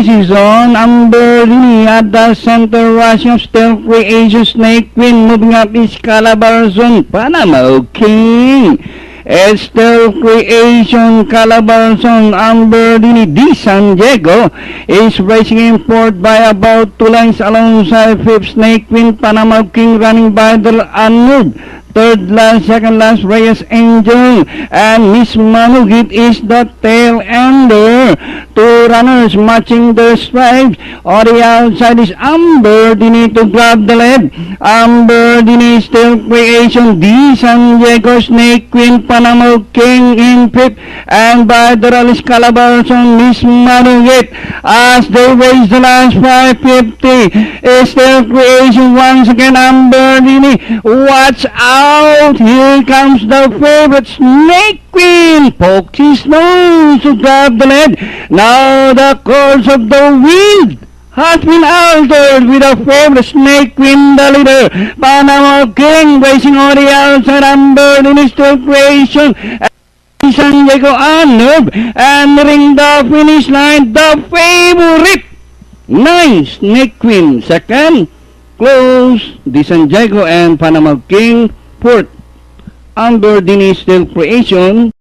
season, Amber Dini at the center rushing still creation Snake Queen moving up is Calabarzon, Panama King. Still creation Calabarzon, Amber Dini di San Diego is racing in fourth by about 2 lengths alongside fifth Snake Queen, Panama King running by the Anub. Third last, second last, Reyes Angel and Miss Manugit is the tail ender. Two runners matching their stripes. On the outside is Amber Dini to grab the lead. Amber Dini still creation. D San Diego Snake Queen, Panama King in fifth, and by the rallies Calabarzon, Miss Manugit as they race the last 550. Is still creation once again. Amber Dini, watch out. Here comes the favorite Snake Queen. Pokes his nose to grab the lead. Now the course of the wind has been altered with the favorite Snake Queen, the leader. Panama King racing on the outside. Amber Dini still creation. San Diego Anub entering the finish line. The favorite 9 Snake Queen. Second, close the San Diego and Panama King. Fourth, Amber Dini still creation.